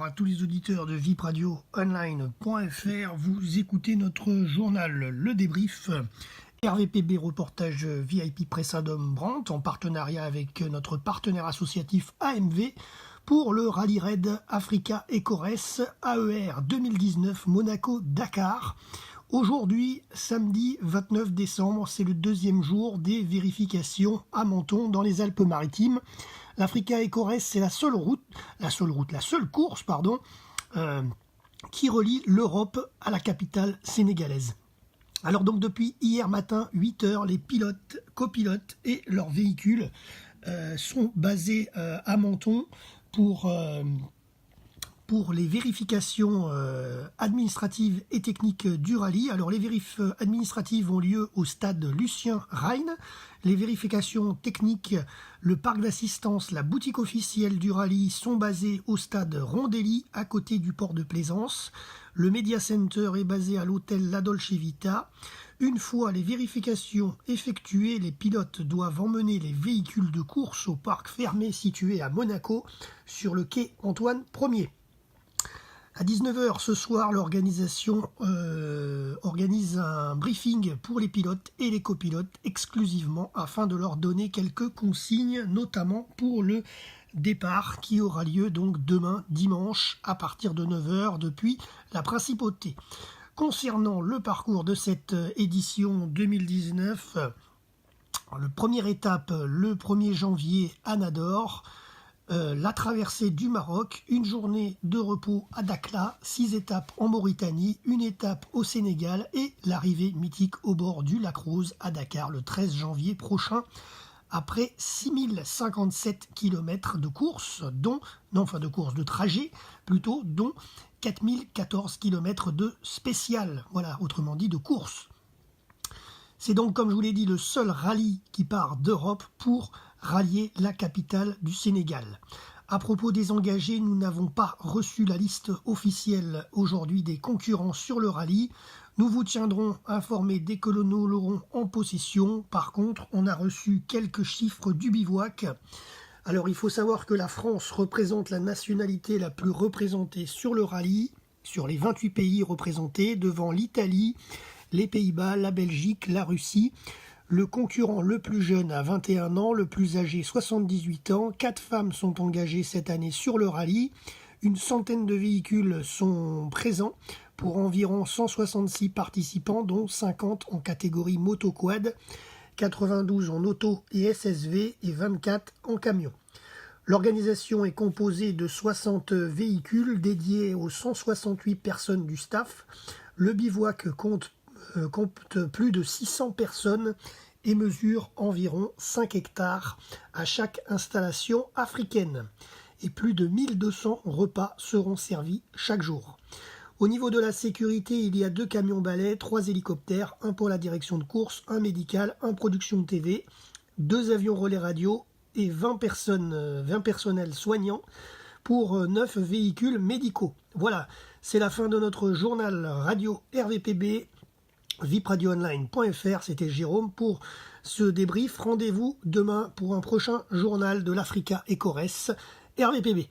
à tous les auditeurs de vipradioonline.fr. Vous écoutez notre journal Le Débrief, RVPB reportage VIP Pressadom Brandt en partenariat avec notre partenaire associatif AMV pour le Rallye Raid Africa Ecores AER 2019 Monaco-Dakar. Aujourd'hui, samedi 29 décembre, c'est le deuxième jour des vérifications à Menton dans les Alpes-Maritimes. L'Africa Ecores, c'est la seule course, qui relie l'Europe à la capitale sénégalaise. Alors donc depuis hier matin, 8h, les pilotes, copilotes et leurs véhicules sont basés à Menton pour les vérifications administratives et techniques du rallye. Alors les vérifs administratives ont lieu au stade Lucien Rhein. Les vérifications techniques, le parc d'assistance, la boutique officielle du rallye sont basées au stade Rondelli à côté du port de Plaisance. Le Media Center est basé à l'hôtel La Dolce Vita. Une fois les vérifications effectuées, les pilotes doivent emmener les véhicules de course au parc fermé situé à Monaco sur le quai Antoine Ier. À 19h ce soir, l'organisation organise un briefing pour les pilotes et les copilotes exclusivement afin de leur donner quelques consignes, notamment pour le départ qui aura lieu donc demain dimanche à partir de 9h depuis la Principauté. Concernant le parcours de cette édition 2019, la première étape le 1er janvier à Nador, la traversée du Maroc, une journée de repos à Dakhla, 6 étapes en Mauritanie, une étape au Sénégal et l'arrivée mythique au bord du lac Rose à Dakar le 13 janvier prochain. Après 6057 km de course, dont 4014 km de spécial, voilà, autrement dit de course. C'est donc, comme je vous l'ai dit, le seul rallye qui part d'Europe pour rallier la capitale du Sénégal. À propos des engagés, nous n'avons pas reçu la liste officielle aujourd'hui des concurrents sur le rallye. Nous vous tiendrons informés dès que nous l'aurons en possession. Par contre, on a reçu quelques chiffres du bivouac. Alors, il faut savoir que la France représente la nationalité la plus représentée sur le rallye, sur les 28 pays représentés, devant l'Italie, les Pays-Bas, la Belgique, la Russie. Le concurrent le plus jeune a 21 ans, le plus âgé 78 ans. 4 femmes sont engagées cette année sur le rallye. Une centaine de véhicules sont présents pour environ 166 participants, dont 50 en catégorie moto-quad, 92 en auto et SSV et 24 en camion. L'organisation est composée de 60 véhicules dédiés aux 168 personnes du staff. Le bivouac compte plus de 600 personnes et mesure environ 5 hectares à chaque installation africaine. Et plus de 1200 repas seront servis chaque jour. Au niveau de la sécurité, il y a 2 camions balais, 3 hélicoptères, un pour la direction de course, un médical, un production TV, 2 avions relais radio et 20 personnels soignants pour 9 véhicules médicaux. Voilà, c'est la fin de notre journal radio RVPB. vipradioonline.fr, c'était Jérôme pour ce débrief. Rendez-vous demain pour un prochain journal de l'Africa Ecores RVPB.